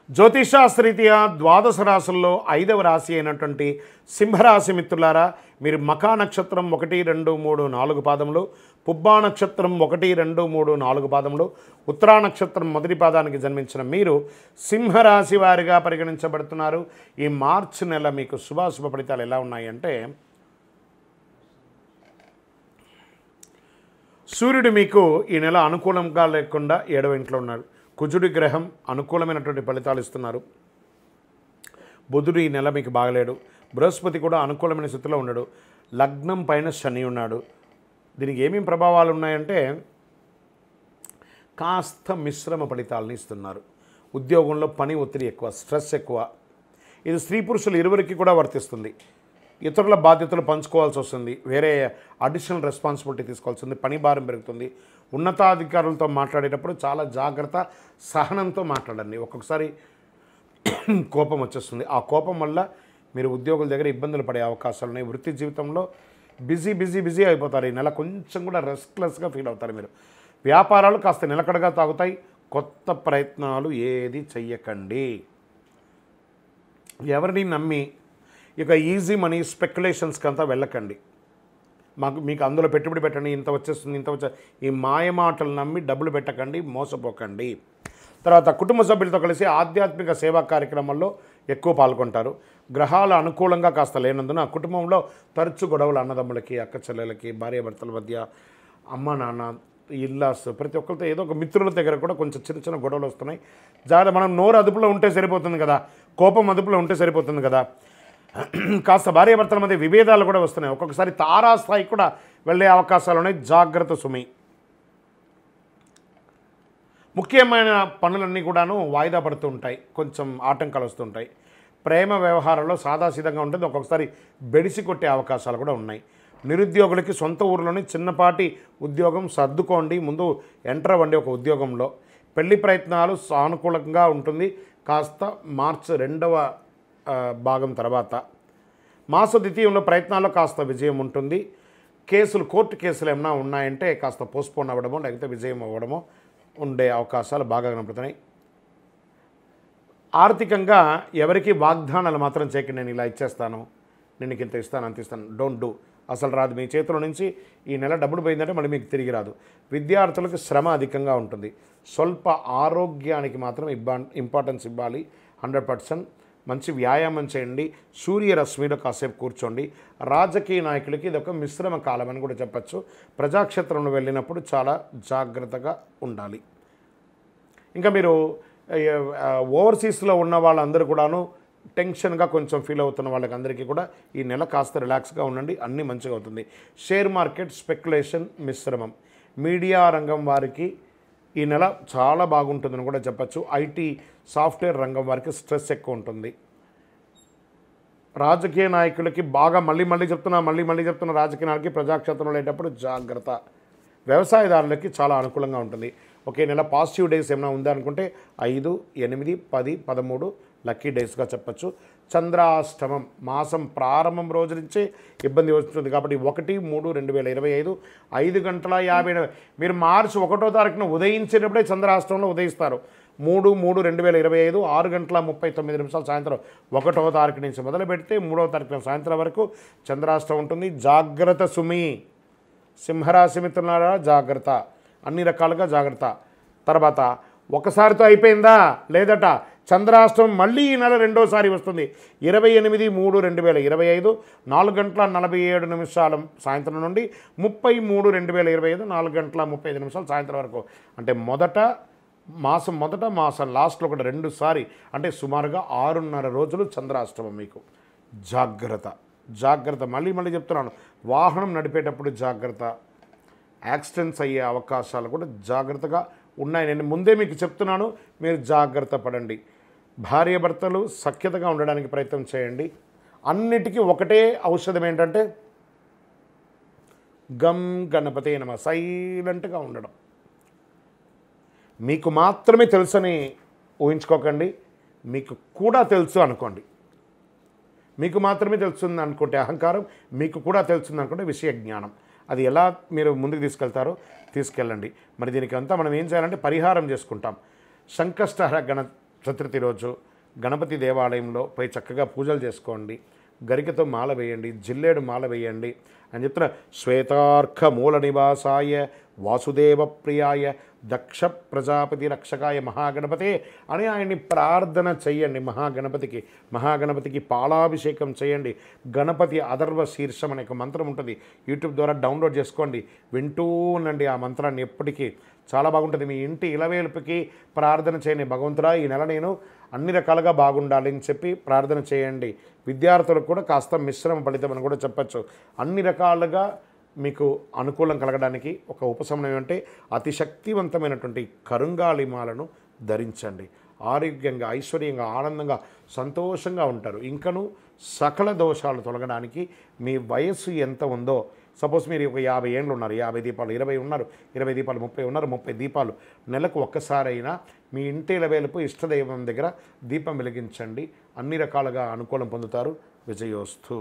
జ్యోతిషాస్త్రరీత్యా ద్వాదశ రాశుల్లో 5వ రాశి అయినటువంటి సింహరాశి మిత్రులారా, మీరు మఖా నక్షత్రం 1, 2, 3, 4 పాదములు, పుబ్బా నక్షత్రం 1, 2, 3, 4 పాదములు, ఉత్తరా నక్షత్రం మొదటి పాదానికి జన్మించిన మీరు సింహరాశి వారిగా పరిగణించబడుతున్నారు. ఈ మార్చి నెల మీకు శుభాశుభ ఫలితాలు ఎలా ఉన్నాయంటే, సూర్యుడు మీకు ఈ నెల అనుకూలంగా లేకుండా 7వ ఇంట్లో ఉన్నాడు. కుజుడి గ్రహం అనుకూలమైనటువంటి ఫలితాలు ఇస్తున్నారు. బుధుడు ఈ నెల మీకు బాగలేడు. బృహస్పతి కూడా అనుకూలమైన స్థితిలో ఉన్నాడు. లగ్నం పైన శని ఉన్నాడు. దీనికి ఏమేమి ప్రభావాలు ఉన్నాయంటే, కాస్త మిశ్రమ ఫలితాలను ఇస్తున్నారు. ఉద్యోగంలో పని ఒత్తిడి ఎక్కువ, స్ట్రెస్ ఎక్కువ. ఇది స్త్రీ పురుషులు ఇరువురికి కూడా వర్తిస్తుంది. ఇతరుల బాధ్యతలు పంచుకోవాల్సి వస్తుంది. వేరే అడిషనల్ రెస్పాన్సిబిలిటీ తీసుకోవాల్సి ఉంది. పని భారం పెరుగుతుంది. ఉన్నతాధికారులతో మాట్లాడేటప్పుడు చాలా జాగ్రత్త, సహనంతో మాట్లాడండి. ఒక్కొక్కసారి కోపం వచ్చేస్తుంది. ఆ కోపం వల్ల మీరు ఉద్యోగుల దగ్గర ఇబ్బందులు పడే అవకాశాలు ఉన్నాయి. వృత్తి జీవితంలో బిజీ అయిపోతారు. ఈ నెల కొంచెం కూడా రెస్ట్లెస్గా ఫీల్ అవుతారు మీరు. వ్యాపారాలు కాస్త నిలకడగా తాగుతాయి. కొత్త ప్రయత్నాలు ఏది చెయ్యకండి. ఎవరిని నమ్మి ఇక ఈజీ మనీ స్పెక్యులేషన్స్కి అంతా వెళ్ళకండి. మీకు అందులో పెట్టుబడి పెట్టండి, ఇంత వచ్చేస్తుంది, ఈ మాయమాటలు నమ్మి డబ్బులు పెట్టకండి, మోసపోకండి. తర్వాత కుటుంబ సభ్యులతో కలిసి ఆధ్యాత్మిక సేవా కార్యక్రమాల్లో ఎక్కువ పాల్గొంటారు. గ్రహాలు అనుకూలంగా కాస్త లేనందున కుటుంబంలో తరచు గొడవలు, అన్నదమ్ములకి, అక్క చెల్లెలకి, భార్యాభర్తల మధ్య, అమ్మ నాన్న, ఇల్లాస్, ప్రతి ఒక్కరితో ఏదో ఒక మిత్రుల దగ్గర కూడా కొంచెం చిన్న గొడవలు వస్తున్నాయి. జాగ్రత్త. మనం నోరు అదుపులో ఉంటే సరిపోతుంది కదా, కోపం అదుపులో ఉంటే సరిపోతుంది కదా. కాస్త భార్యాభర్తల మధ్య విభేదాలు కూడా వస్తున్నాయి. ఒక్కొక్కసారి తారాస్థాయికి కూడా వెళ్ళే అవకాశాలు ఉన్నాయి. జాగ్రత్త సుమి. ముఖ్యమైన పనులన్నీ కూడాను వాయిదా పడుతూ ఉంటాయి. కొంచెం ఆటంకాలు వస్తుంటాయి. ప్రేమ వ్యవహారంలో సాదాసీదంగా ఉంటుంది. ఒక్కొక్కసారి బెడిసి కొట్టే అవకాశాలు కూడా ఉన్నాయి. నిరుద్యోగులకి సొంత ఊరిలోని చిన్నపాటి ఉద్యోగం సర్దుకోండి. ముందు ఎంటర్ అవ్వండి ఒక ఉద్యోగంలో. పెళ్లి ప్రయత్నాలు సానుకూలంగా ఉంటుంది. కాస్త మార్చి 2వ భాగం తర్వాత. మాస ద్వితీయంలో ప్రయత్నాల్లో కాస్త విజయం ఉంటుంది. కోర్టు కేసులు ఏమైనా ఉన్నాయంటే కాస్త పోస్ట్పోన్ అవ్వడమో లేకపోతే విజయం అవ్వడమో ఉండే అవకాశాలు బాగా కనపడుతున్నాయి. ఆర్థికంగా ఎవరికి వాగ్దానాలు మాత్రం చేయకండి. నేను ఇలా ఇచ్చేస్తాను, నేను ఇంత ఇస్తాను, అంత ఇస్తాను. Don't do. అసలు రాదు. మీ చేతిలో నుంచి ఈ నెల డబ్బులు పోయిందంటే మళ్ళీ మీకు తిరిగి రాదు. విద్యార్థులకు శ్రమ అధికంగా ఉంటుంది. స్వల్ప ఆరోగ్యానికి మాత్రం ఇంపార్టెన్స్ ఇవ్వాలి. 100%. మంచి వ్యాయామం చేయండి. సూర్యరశ్మిలో కాసేపు కూర్చోండి. రాజకీయ నాయకులకి ఇది ఒక మిశ్రమ కాలం అని కూడా చెప్పచ్చు. ప్రజాక్షేత్రంలో వెళ్ళినప్పుడు చాలా జాగ్రత్తగా ఉండాలి. ఇంకా మీరు ఓవర్సీస్లో ఉన్న వాళ్ళందరూ కూడాను టెన్షన్గా కొంచెం ఫీల్ అవుతున్న వాళ్ళకి అందరికీ కూడా ఈ నెల కాస్త రిలాక్స్గా ఉండండి. అన్నీ మంచిగా అవుతుంది. షేర్ మార్కెట్, స్పెక్యులేషన్ మిశ్రమం. మీడియా రంగం వారికి ఈ నెల చాలా బాగుంటుందని కూడా చెప్పచ్చు. ఐటీ, సాఫ్ట్వేర్ రంగం వారికి స్ట్రెస్ ఎక్కువ ఉంటుంది. రాజకీయ నాయకులకి బాగా మళ్ళీ చెప్తున్నా రాజకీయ నాయకులకి ప్రజాక్షేత్రంలో వెళ్ళేటప్పుడు జాగ్రత్త. వ్యవసాయదారులకి చాలా అనుకూలంగా ఉంటుంది. ఒకే నెల పాజిటివ్ డేస్ ఏమైనా ఉందనుకుంటే 5, 8, 10, 13 లక్కీ డేస్గా చెప్పచ్చు. చంద్రాష్టమం మాసం ప్రారంభం రోజు నుంచే ఇబ్బంది వస్తుంది కాబట్టి 1/3/2025 5:50 మీరు మార్చి 1వ తారీఖున ఉదయించేటప్పుడే చంద్రాష్టమంలో ఉదయిస్తారు. 3/3/2025 6:39 సాయంత్రం 1వ తారీఖు నుంచి మొదలు పెడితే 3వ తారీఖున సాయంత్రం వరకు చంద్రాష్టమం ఉంటుంది. జాగ్రత్త సుమి. సింహరాశి మిత్రులారా జాగ్రత్త. అన్ని రకాలుగా జాగ్రత్త. తర్వాత ఒకసారితో అయిపోయిందా లేదట, చంద్రాష్టమం మళ్ళీ ఈ నెల 2వసారి వస్తుంది. 28/3/2025 4:47 సాయంత్రం నుండి 30/3/2025 4:35 సాయంత్రం వరకు. అంటే మాసం లాస్ట్లో కూడా 2 సారి, అంటే సుమారుగా 6.5 రోజులు చంద్రాష్టమం మీకు. జాగ్రత్త. మళ్ళీ చెప్తున్నాను, వాహనం నడిపేటప్పుడు జాగ్రత్త. యాక్సిడెంట్స్ అయ్యే అవకాశాలు కూడా జాగ్రత్తగా ఉన్నాయి. నేను ముందే మీకు చెప్తున్నాను, మీరు జాగ్రత్త పడండి. భార్యాభర్తలు సఖ్యతగా ఉండడానికి ప్రయత్నం చేయండి. అన్నిటికీ ఒకటే ఔషధం ఏంటంటే గం గణపతే నమః. సైలెంట్గా ఉండడం. మీకు మాత్రమే తెలుసని ఊహించుకోకండి. మీకు కూడా తెలుసు అనుకోండి. మీకు మాత్రమే తెలుస్తుంది అనుకుంటే అహంకారం, మీకు కూడా తెలుస్తుంది అనుకుంటే విషయ జ్ఞానం. అది ఎలా మీరు ముందుకు తీసుకెళ్తారో తీసుకెళ్ళండి. మరి దీనికి అంతా మనం ఏం చేయాలంటే పరిహారం చేసుకుంటాం. సంకష్టహర చతుర్థి రోజు గణపతి దేవాలయంలో పోయి చక్కగా పూజలు చేసుకోండి, గరికతో మాల వేయండి, జిల్లేడు మాల వేయండి అని చెప్తున్న. శ్వేతార్క మూల నివాసాయ వాసుదేవ ప్రియాయ దక్ష ప్రజాపతి రక్షకాయ మహాగణపతే అని ఆయన్ని ప్రార్థన చెయ్యండి. మహాగణపతికి పాలాభిషేకం చేయండి. గణపతి అథర్వ శీర్షం అనే ఒక మంత్రం ఉంటుంది, యూట్యూబ్ ద్వారా డౌన్లోడ్ చేసుకోండి, వింటూ ఉండండి ఆ మంత్రాన్ని ఎప్పటికీ. చాలా బాగుంటుంది. మీ ఇంటి ఇలవేల్పుకి ప్రార్థన చేయండి. భగవంతుడా, ఈ నెల నేను అన్ని రకాలుగా బాగుండాలి అని చెప్పి ప్రార్థన చేయండి. విద్యార్థులకు కూడా కాస్త మిశ్రమ ఫలితం అని కూడా చెప్పచ్చు. అన్ని రకాలుగా మీకు అనుకూలం కలగడానికి ఒక ఉపశమనం అంటే అతి శక్తివంతమైనటువంటి కరుంగాళిమాలను ధరించండి. ఆరోగ్యంగా, ఐశ్వర్యంగా, ఆనందంగా, సంతోషంగా ఉంటారు. ఇంకను సకల దోషాలు తొలగడానికి మీ వయస్సు ఎంత ఉందో, సపోజ్ మీరు ఒక 50 ఏళ్ళు ఉన్నారు, 50 దీపాలు, 20 ఉన్నారు, 20 దీపాలు, 30 ఉన్నారు, 30 దీపాలు, నెలకు ఒక్కసారైనా మీ ఇంటి ఇలవేలుపు ఇష్టదైవం దగ్గర దీపం వెలిగించండి. అన్ని రకాలుగా అనుకూలం పొందుతారు. విజయోస్తు.